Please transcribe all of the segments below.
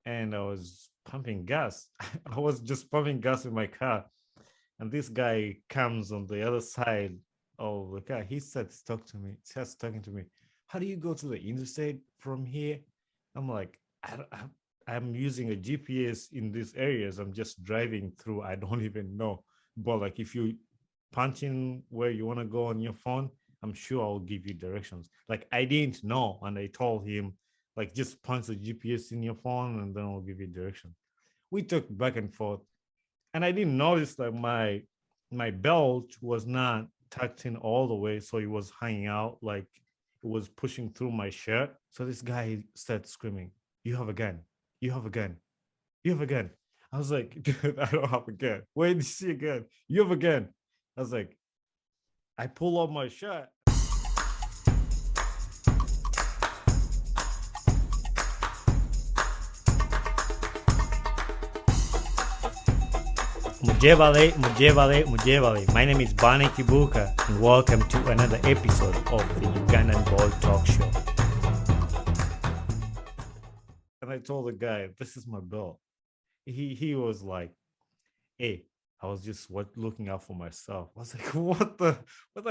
and I was pumping gas. I was just pumping gas in my car, and this guy comes on the other side of the car. He starts talking to me. How do you go to the interstate from here? I'm like, I'm using a GPS in these areas. I'm just driving through. I don't even know. But like, if you punch in where you want to go on your phone, I'm sure I'll give you directions. Like, I didn't know, and I told him, like, just punch the GPS in your phone, and then I'll give you direction. We talked back and forth, and I didn't notice that my belt was not tucked in all the way, so it was hanging out, like it was pushing through my shirt. So this guy started screaming, "You have a gun! You have a gun! You have a gun!" I was like, "Dude, I don't have a gun. Where did you see a gun? You have a gun." I was like, I pull up my shirt. Mujevale, Mujevale, Mujevale. My name is Bani Kibuka, and welcome to another episode of the Ugandan Boy Talk Show. And I told the guy, "This is my belt." He was like, "Hey, I was just looking out for myself." I was like, what the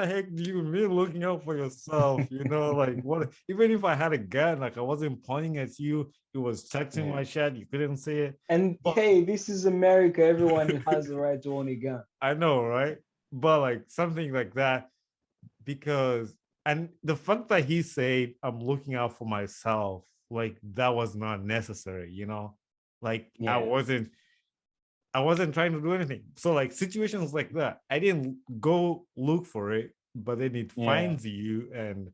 heck do you mean looking out for yourself? Like, what? Even if I had a gun, like, I wasn't pointing at you, it was tucked in Yeah. my shirt, you couldn't see it. And But hey, this is America. Everyone has the right to own a gun. I know, right? But like something like that, because and the fact that he said I'm looking out for myself, like, that was not necessary, like Yeah. I wasn't trying to do anything. So like situations like that, I didn't go look for it, but then it Yeah. finds you, and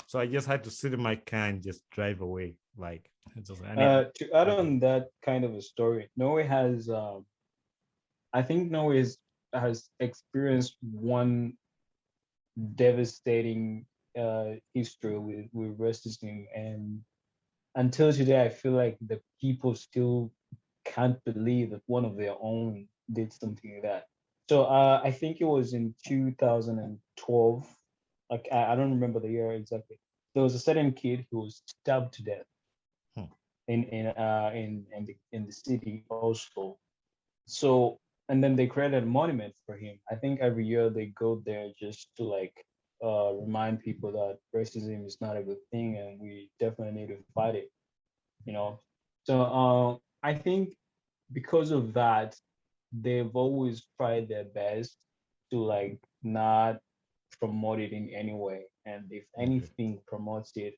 so I just had to sit in my car and just drive away. Like, it's just I need To add okay. on that kind of a story, Norway has, I think has experienced one devastating history with racism, and until today, I feel like the people still can't believe that one of their own did something like that. So I think it was in 2012. Like I don't remember the year exactly. There was a certain kid who was stabbed to death Hmm. in the city Oslo. So and then they created a monument for him. I think every year they go there just to like remind people that racism is not a good thing and we definitely need to fight it. You know. So I think because of that, they've always tried their best to like not promote it in any way, and if Okay. anything promotes it,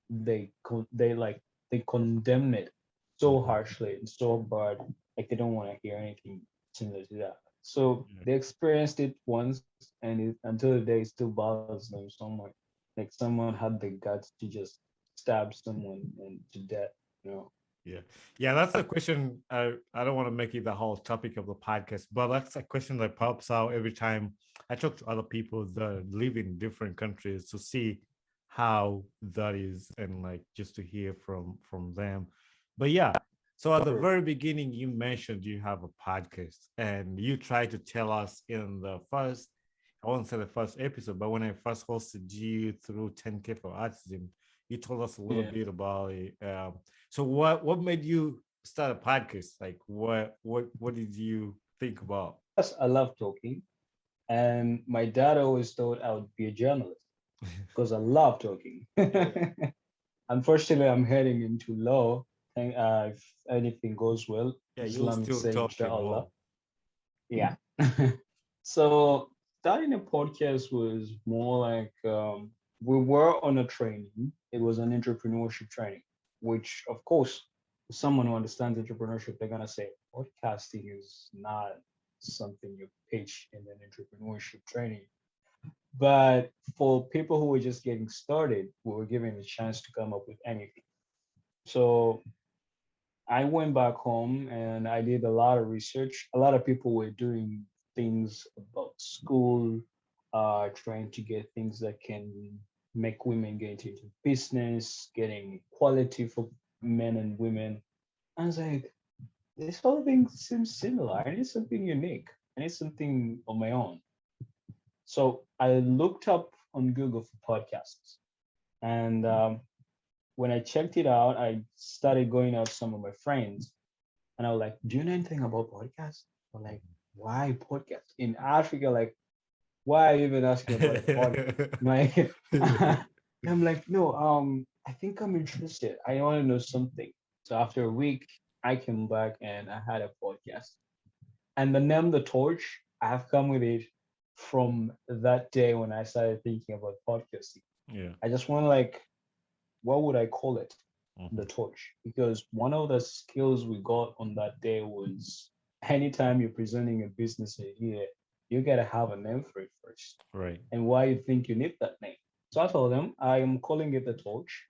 they condemn it so Mhm. harshly and so bad, like they don't want to hear anything similar to that. So Yeah. they experienced it once, and until the day it still bothers them somewhere. Like someone had the guts to just stab someone and to death, you know. Yeah. Yeah, that's a question. I don't want to make it the whole topic of the podcast, but that's a question that pops out every time I talk to other people that live in different countries to see how that is, and like just to hear from them. But yeah, so at the True. very beginning you mentioned you have a podcast, and you tried to tell us in the first, I won't say the first episode, but when I first hosted you through 10K for Autism, you told us a little Yeah. bit about it. So what made you start a podcast? Like, what did you think about? Plus, I love talking, and my dad always thought I would be a journalist because I love talking. Yeah. Unfortunately, I'm heading into law, and if anything goes well, Yeah, you'll Islam still say, talk in inshallah. law. Yeah. So starting a podcast was more like we were on a training. It was an entrepreneurship training, which, of course, someone who understands entrepreneurship, they're gonna say podcasting is not something you pitch in an entrepreneurship training. But for people who were just getting started, we were given a chance to come up with anything. So I went back home and I did a lot of research. A lot of people were doing things about school, trying to get things that can make women get into business, getting equality for men and women. I was like, this whole thing seems similar. I need something unique. I need something of my own. So I looked up on Google for podcasts, and when I checked it out, I started going out with some of my friends, and I was like, "Do you know anything about podcasts?" I'm like, "Why podcast in Africa? Like, why are you even asking about a podcast?" Like, I'm like, "No, I think I'm interested. I want to know something." So after a week, I came back and I had a podcast. And the name The Torch, I have come with it from that day when I started thinking about podcasting. Yeah. I just want to like, what would I call it? The Mhm. Torch. Because one of the skills we got on that day was anytime you're presenting a business idea, you gotta have a name for it first. Right. And why you think you need that name. So I told them I am calling it The Torch.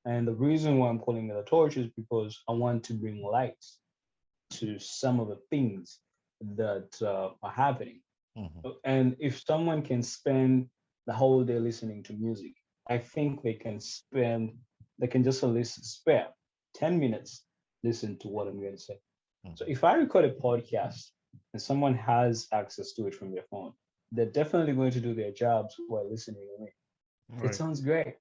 And the reason why I'm calling it The Torch is because I want to bring light to some of the things that are happening. Mhm. And if someone can spend the whole day listening to music, I think they can just at least spare 10 minutes listen to what I'm going to say. So Mhm. if I record a podcast and someone has access to it from their phone, they're definitely going to do their jobs while listening to me. It Right. sounds great.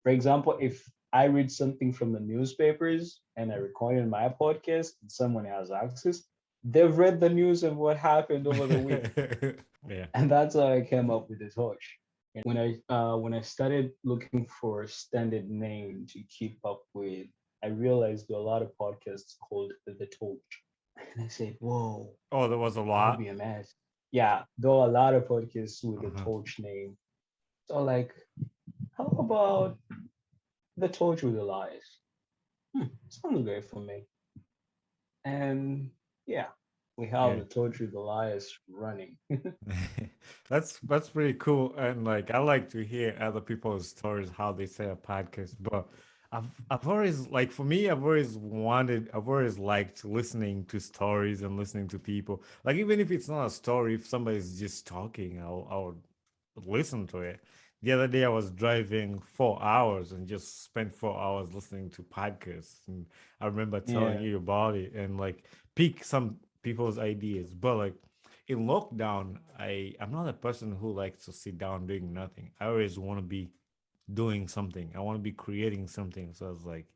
For example, if I read something from the newspapers and I record it in my podcast and someone has access, they've read the news of what happened over the week. Yeah. And that's how I came up with the torch. When I started looking for a standard name to keep up with, I realized there are a lot of podcasts called The Torch. And I said, whoa, Oh, there was a that would lot. be a mess. Yeah, there are a lot of podcasts with the Uh-huh. Torch name. So like, how about The Torch with Elias? Sounds great for me. And yeah, we have Yeah. the Torch with Elias running. That's pretty cool. And like I like to hear other people's stories, how they say a podcast. But I've always like for me, I've always liked listening to stories and listening to people. Like even if it's not a story, if somebody's just talking, I'll listen to it. The other day I was driving 4 hours and just spent 4 hours listening to podcasts. And I remember telling Yeah, you about it and like pick some people's ideas. But like in lockdown, I'm not a person who likes to sit down doing nothing. I always want to be doing something. I want to be creating something. So I was like,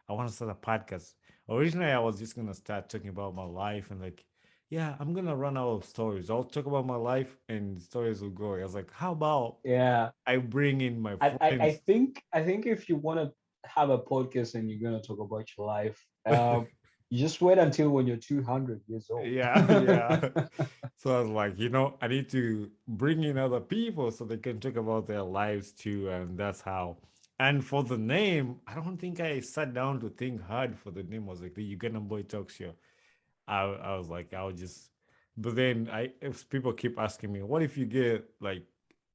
I want to start a podcast. Originally, I was just gonna start talking about my life and like, yeah, I'm gonna run out of stories. I'll talk about my life and stories will go. I was like, how about yeah. I bring in my I friends? think if you want to have a podcast and you're gonna talk about your life, you just wait until when you're 200 years old. Yeah, yeah. So I was like, I need to bring in other people so they can talk about their lives too, and that's how. And for the name, I don't think I sat down to think hard for the name. I was like the Ugandan Boy Talk Show. I was like, I'll just. But then if people keep asking me, what if you get like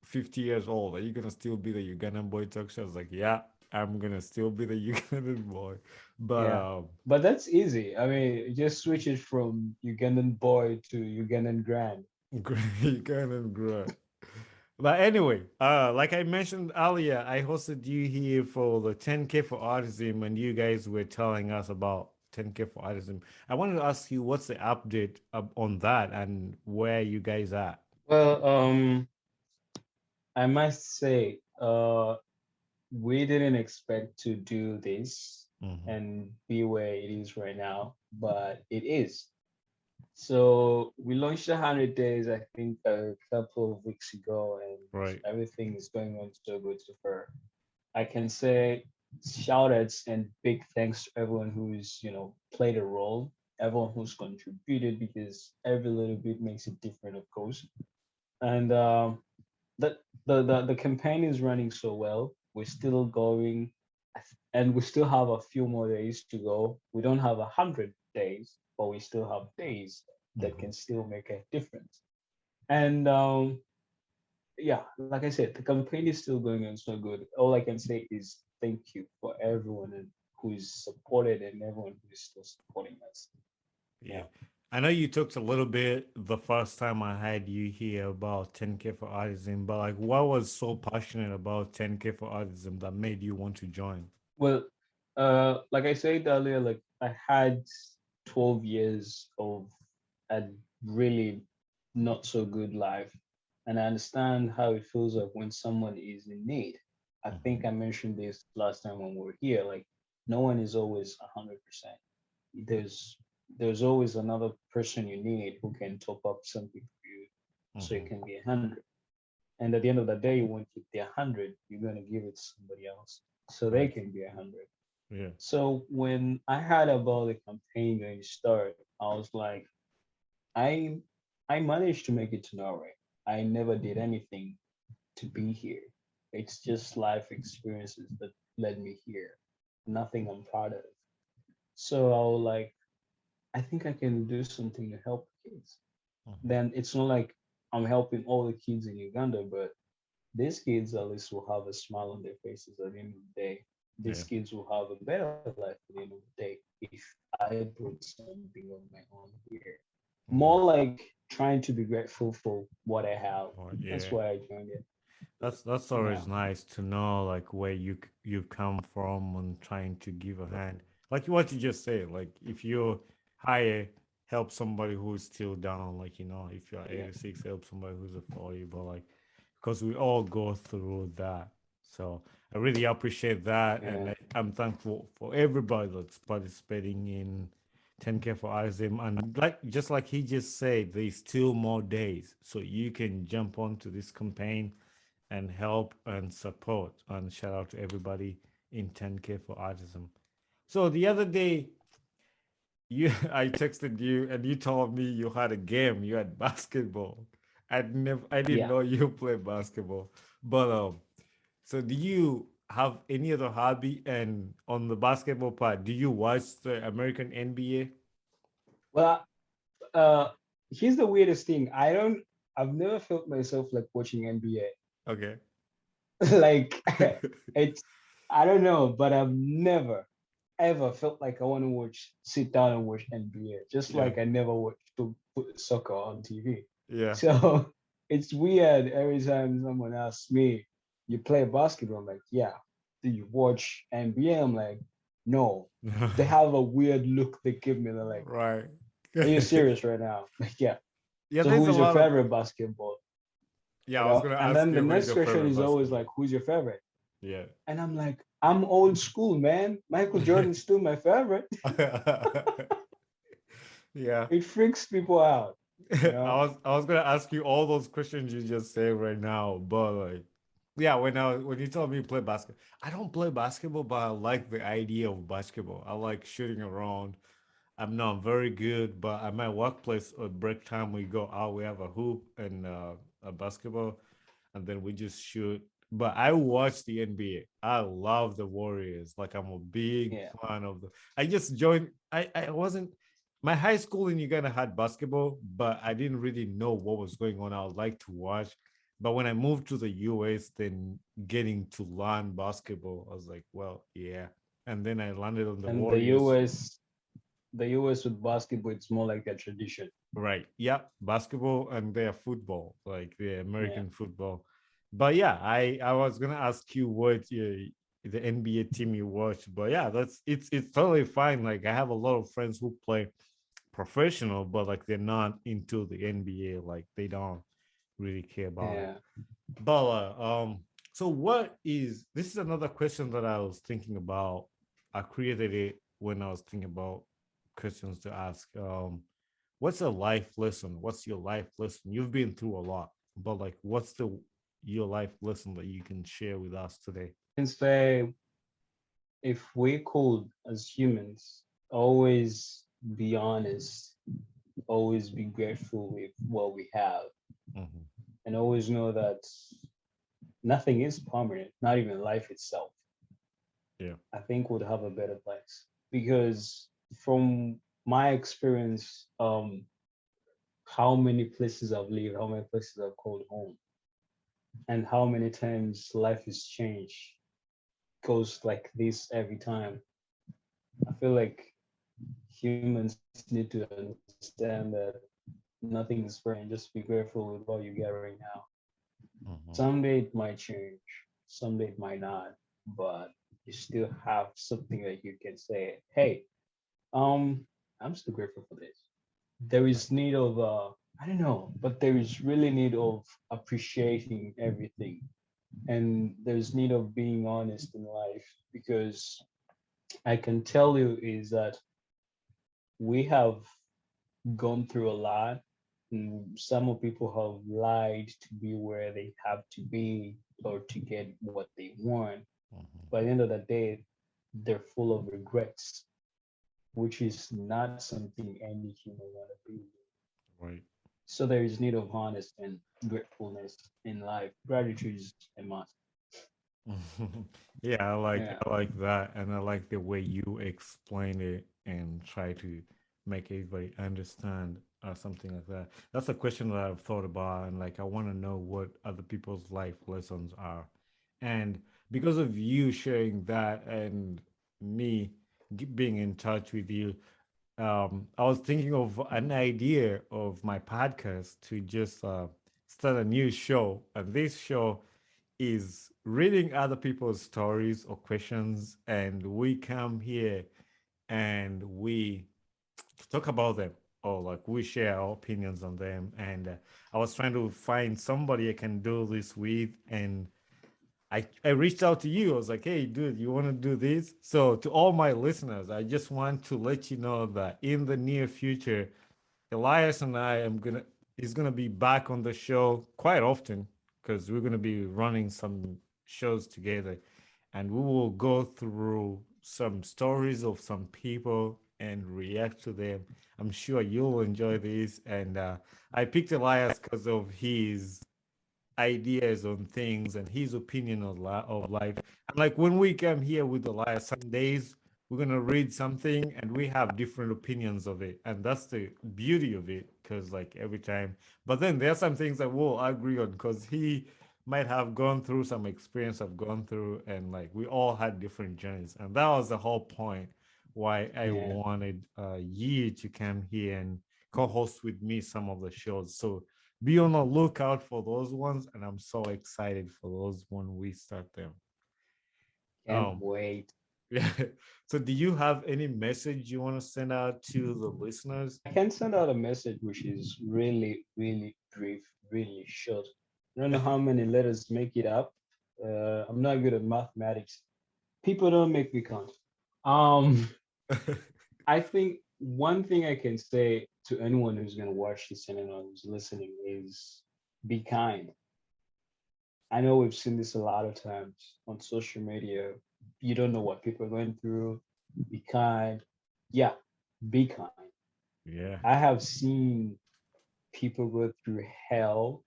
50 years old? Are you gonna still be the Ugandan Boy Talk Show? I was like, yeah, I'm gonna still be the Ugandan boy. But Yeah, but that's easy. I mean, you just switch it from Ugandan boy to Ugandan grand. Ugandan grow. But anyway, like I mentioned earlier, I hosted you here for the 10K for autism, and you guys were telling us about 10K for autism. I wanted to ask you what's the update on that and where you guys at. Well, I must say, we didn't expect to do this Hmm. and be where it is right now, but it is. So we launched 100 days, I think, a couple of weeks ago, and Right. everything is going on so good so far. I can say shout outs and big thanks to everyone who's, played a role, everyone who's contributed because every little bit makes it different, of course. And the campaign is running so well. We're still going, and we still have a few more days to go. We don't have 100 days, but we still have days that Hmm. can still make a difference. And yeah, like I said, the campaign is still going on so good. All I can say is thank you for everyone who is supported and everyone who is still supporting us. Yeah. Yeah. I know you talked a little bit the first time I had you here about 10K for autism, but like what was so passionate about 10K for autism that made you want to join? Well, like I said earlier, like I had 12 years of a really not so good life, and I understand how it feels like when someone is in need. I Mhm. think I mentioned this last time when we were here. Like, no one is always 100%. There's there's always another person you need who can top up something for you, so it Mhm. can be 100. And at the end of the day, when you get 100, you're gonna give it to somebody else, so they Right. can be 100. Yeah. So when I heard about the campaign going to start, I was like, I I managed to make it to Norway. I never did anything to be here. It's just life experiences that led me here. Nothing I'm proud of. So I was like, I think I can do something to help kids. Mhm. Then it's not like I'm helping all the kids in Uganda, but these kids at least will have a smile on their faces at the end of the day. These Yeah. kids will have a better life at the end of the day if I brought something of my own here. More Yeah. like trying to be grateful for what I have. Oh, That's yeah. why I joined it. That's Yeah. always nice to know, like where you come from and trying to give a hand. Like what you just said, like if you hire help somebody who's still down, like if you're Yeah. 86, help somebody who's a 40, but like because we all go through that. So I really appreciate that, and Yeah. I'm thankful for everybody that's participating in 10K for Asylum. And like just like he just said, there's still more days, so you can jump onto this campaign and help and support. And shout out to everybody in 10K for Autism. So the other day, you I texted you and you told me you had a game. You had basketball. I didn't Yeah. know you play basketball. But so do you have any other hobby? And on the basketball part, do you watch the American NBA? Well, uh, here's the weirdest thing. I've never felt myself like watching NBA. Okay. Like, it's, I don't know, but I've never ever felt like I want to sit down and watch NBA. Just Yeah. like I never watched to put soccer on TV. Yeah. So it's weird every time someone asks me, "You play basketball?" I'm like, "Yeah." Do you watch NBA? I'm like, "No." They have a weird look they give me. They're like, Right. "Are you serious right now?" Like, yeah. Yeah, So there's who a is your lot of favorite basketball? yeah, I was gonna And ask then the you who is next your question favorite is always basketball. like, "Who's your favorite?" Yeah. And I'm like, "I'm old school, man. Michael Jordan's still my favorite." Yeah. It freaks people out, you know? I was gonna ask you all those questions you just say right now, but like yeah, when you told me you play basketball, I don't play basketball, but I like the idea of basketball. I like shooting around. I'm not very good, but at my workplace at break time we go out, we have a hoop and a basketball, and then we just shoot. But I watch the NBA. I love the Warriors. Like I'm a big Yeah. fan of the. I just joined. I wasn't. My high school in Uganda had basketball, but I didn't really know what was going on. I would like to watch, but when I moved to the US, then getting to learn basketball, I was like, well, yeah. And then I landed on the And Warriors. The US with basketball, it's more like a tradition. Right. Yeah. Basketball and their football, like the Yeah. American football. But yeah, I was gonna ask you what the NBA team you watch, but yeah, it's totally fine. Like I have a lot of friends who play professional, but like they're not into the NBA. Like they don't really care about it. Yeah. But so what is this is another question that I was thinking about. I created it when I was thinking about questions to ask. What's a life lesson? What's your life lesson? You've been through a lot, but like what's the your life lesson that you can share with us today? I can say if we could, as humans, always be honest, always be grateful with what we have, Hmm. and always know that nothing is permanent, not even life itself, Yeah. I think would have a better place. Because from my experience, how many places I've lived, how many places I've called home, and how many times life has changed goes like this every time. I feel like humans need to understand that nothing is permanent. Just be grateful with what you get right now. Hmm. Someday it might change, someday it might not, but you still have something that you can say, hey, I'm still grateful for this. There Right. is need of I don't know, but there is really need of appreciating everything. and there's need of being honest in life, because I can tell you is that we have gone through a lot, and some of people have lied to be where they have to be or to get what they want. Mhm. By the end of the day, they're full of regrets, which is not something any human want to be. Right. So there is need of honesty and gratefulness in life. Gratitude is a must. Yeah, Yeah, I like that, and I like the way you explain it and try to make everybody understand something like that. That's a question that I've thought about, and like I want to know what other people's life lessons are. And because of you sharing that and me being in touch with you, I was thinking of an idea of my podcast to just start a new show, and this show is reading other people's stories or questions, and we come here and we talk about them, or like we share our opinions on them. And I was trying to find somebody I can do this with, and I reached out to you. I was like, hey, dude, you want to do this? So, to all my listeners, I just want to let you know that in the near future, Elias and I am gonna is gonna be back on the show quite often because we're gonna be running some shows together, and we will go through some stories of some people and react to them. I'm sure you'll enjoy this, and I picked Elias because of his ideas on things and his opinion of life. And like when we come here with Elias, some days we're gonna read something and we have different opinions of it, and that's the beauty of it. Because like every time, but then there are some things that we'll agree on because he might have gone through some experience I've gone through, and like we all had different journeys, and that was the whole point why I yeah, wanted you to come here and co-host with me some of the shows. So be on the lookout for those ones, and I'm so excited for those when we start them. can't Um, wait. yeah. So, do you have any message you want to send out to the listeners? I can send out a message which is really, really brief, really short. I don't know how many letters make it up. I'm not good at mathematics. People don't make me count. Um, I think one thing I can say to anyone who's going to watch this and anyone who's listening is be kind. I know we've seen this a lot of times on social media. You don't know what people are going through. Be kind. Yeah, be kind. Yeah. I have seen people go through hell.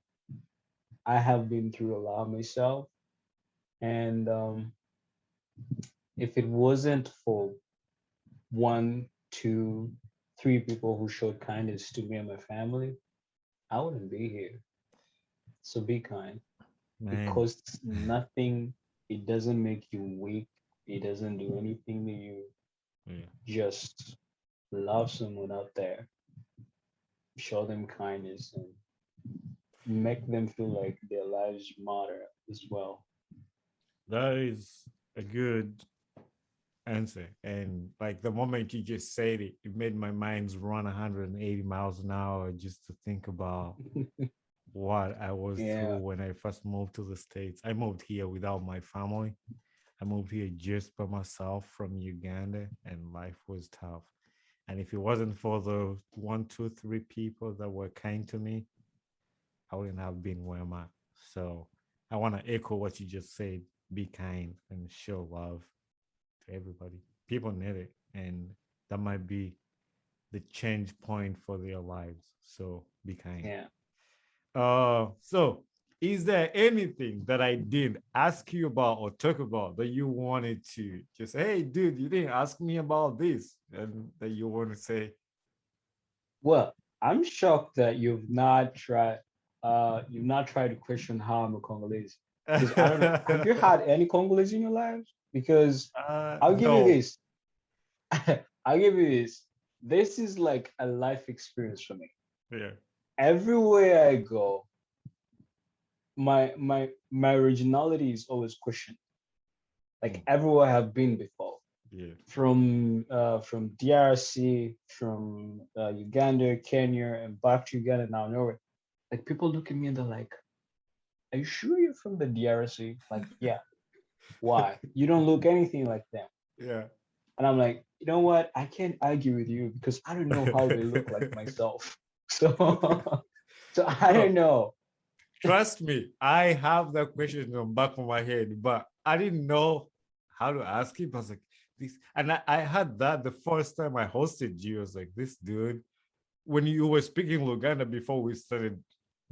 I have been through a lot myself. And if it wasn't for one, two, three people who showed kindness to me and my family, I wouldn't be here. So be kind. It Man. costs nothing. It doesn't make you weak. It doesn't do anything to you. Yeah. Just love someone out there, show them kindness, and make them feel like their lives matter as well. That is a good answer. And like the moment you just said it, it made my mind run 180 miles an hour just to think about what I was through Yeah, when I first moved to the States. I moved here without my family. I moved here just by myself from Uganda, and life was tough. And if it wasn't for the one, two, three people that were kind to me, I wouldn't have been where I'm at. So I want to echo what you just said: be kind and show love to everybody. People need it, and that might be the change point for their lives. So be kind. yeah. So is there anything that I didn't ask you about or talk about that you wanted to just, hey, dude, you didn't ask me about this, and that you want to say? Well, I'm shocked that you've not tried to question how I'm a Congolese. Because I don't know, have you had any Congolese in your life? Because I'll give you No. this. I'll give you this. This is like a life experience for me. Yeah. Everywhere I go, my originality is always questioned. Like Mm, everywhere I've been before, yeah. from DRC, from Uganda, Kenya, and back to Uganda now Norway. Like people look at me and they're like, are you sure you're from the DRC? Like, yeah. Why? You don't look anything like them. Yeah. And I'm like, you know what? I can't argue with you because I don't know how they look like myself. So, so I Bro, don't know. trust me, I have that question in the back of my head, but I didn't know how to ask him. I was like, this, and I had that the first time I hosted you. I was like, this dude, when you were speaking Luganda before we started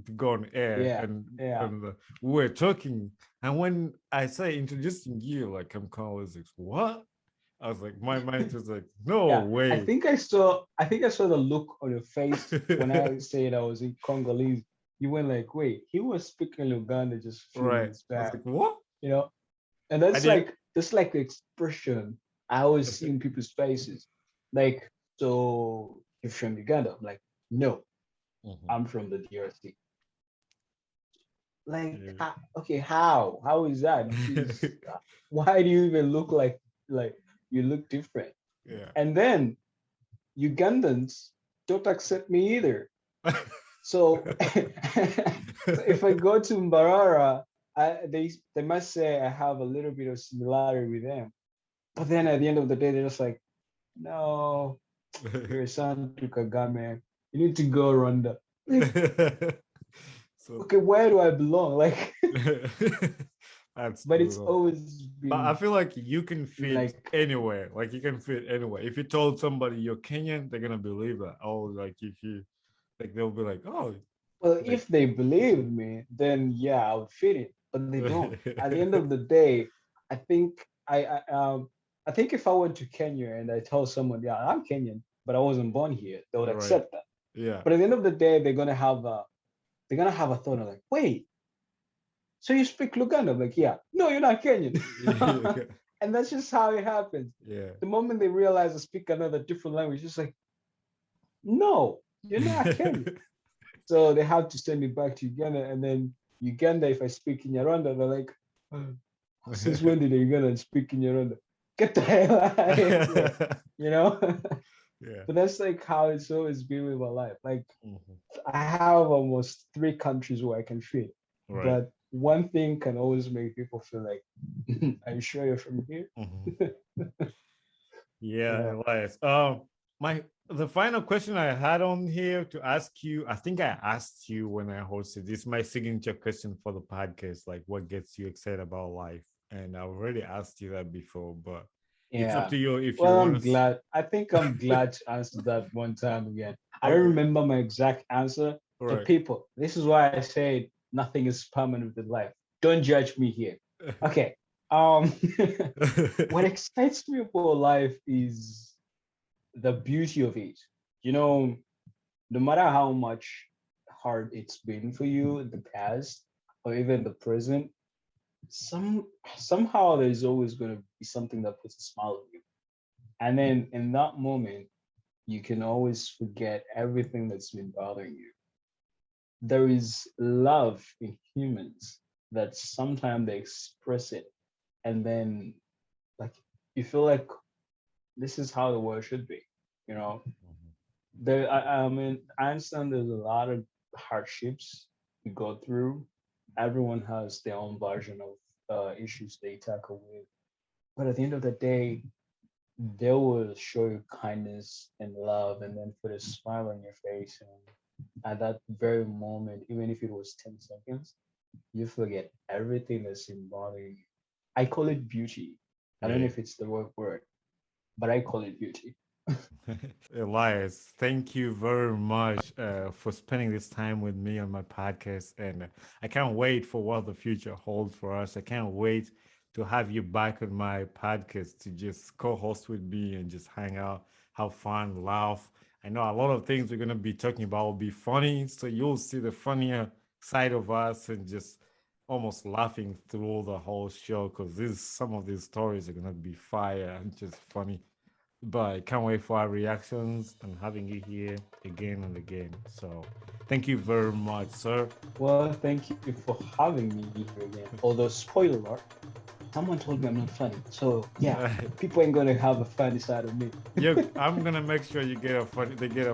to go on air, Yeah, yeah. and we were talking, and when I say introducing you, like I'm Congolese, like, what? I was like, my mind was like, no Yeah, way. I think I saw the look on your face when I said I was in Congolese. You went like, wait, he was speaking Uganda just a few Right. minutes I was back, like, what? you know? And I didn't. that's like the expression I always see in people's faces. Like, so you're from Uganda? I'm like, no, Mhm. I'm from the DRC. Like, Yeah. okay, how? How is that? Is why do you even look like you look different? Yeah. And then Ugandans don't accept me either. So, so if I go to Mbarara, they must say I have a little bit of similarity with them. But then at the end of the day, they're just like, no, you're a son to Kagame. You need to go Rwanda. Like, So okay, where do I belong? Like, that's but it's brutal. always But I been feel like you can fit like, anywhere. Like you can fit anywhere. If you told somebody you're Kenyan, they're gonna believe that. Oh, like if you like they'll be like, oh, well, like if they believed me, then yeah, I would fit it. But they don't. At the end of the day, I think I think if I went to Kenya and I tell someone, yeah, I'm Kenyan, but I wasn't born here, they would right. accept that. Yeah. But at the end of the day, they're gonna have a thought of like, wait, so you speak Luganda? I'm like, yeah. No, you're not Kenyan. And that's just how it happens. Yeah. The moment they realize I speak another different language, it's like, no, you're not Kenyan. So they have to send me back to Uganda. And then Uganda, if I speak in Rwanda, they're like, "Oh, since when did Uganda speak in Rwanda? Get the hell out of here. You know? Yeah. But that's like how it's always been with my life. Like Mhm. I have almost 3 countries where I can fit. Right. But one thing can always make people feel like, are you sure you're from here? Mhm. Yeah, Yeah. Elias. My the final question I had on here to ask you, I think I asked you when I hosted this, my signature question for the podcast, like what gets you excited about life? And I already asked you that before, but it's up Yeah. to you if you Well, want I'm glad. I think I'm glad to answer that one time again. I don't Okay. remember my exact answer. So, Right. people, this is why I said nothing is permanent with life. Don't judge me here. Okay. Um, what excites me about life is the beauty of it. You know, no matter how much hard it's been for you in the past or even the present, some somehow there's always going to be something that puts a smile on you. And then in that moment, you can always forget everything that's been bothering you. There is love in humans that sometimes they express it, and then like you feel like this is how the world should be. You know, I mean, I understand there's a lot of hardships to go through. Everyone has their own version of issues they tackle with, but at the end of the day, they will show you kindness and love and then put a smile on your face. And at that very moment, even if it was 10 seconds, you forget everything that's in bothering you. I call it beauty. I don't know Yeah. if it's the right word, but I call it beauty. Elias, thank you very much for spending this time with me on my podcast. And I can't wait for what the future holds for us. I can't wait to have you back on my podcast to just co host with me and just hang out, have fun, laugh. I know a lot of things we're going to be talking about will be funny. So you'll see the funnier side of us and just almost laughing through the whole show because some of these stories are going to be fire and just funny. But I can't wait for our reactions and having you here again and again. So thank you very much, sir. Well, thank you for having me here again. Although, spoiler alert, someone told me I'm not funny. So, yeah, people ain't going to have a funny side of me. I'm gonna make sure they get a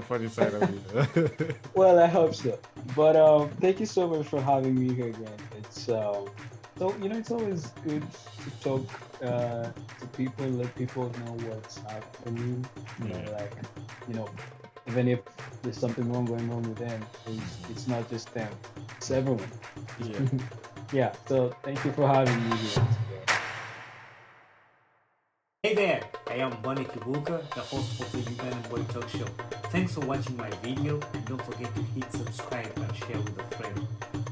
funny side of you. Well, I hope so. But thank you so much for having me here again. It's So it's always good to talk to people, let people know what's happening. Yeah. Like you know, even if there's something wrong going on with them, it's not just them, it's everyone. Yeah. Yeah. So thank you for having me here today. Hey there, I am Bonnie Kibuka, the host of the Ugandan Boy Talk Show. Thanks for watching my video and don't forget to hit subscribe and share with a friend.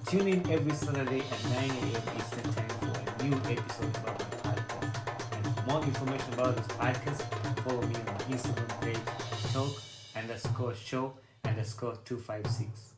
Tune in every Saturday at 9 a.m. Eastern Time for a new episode about my podcast. And for more information about this podcast, follow me on my Instagram page, talk_show_256.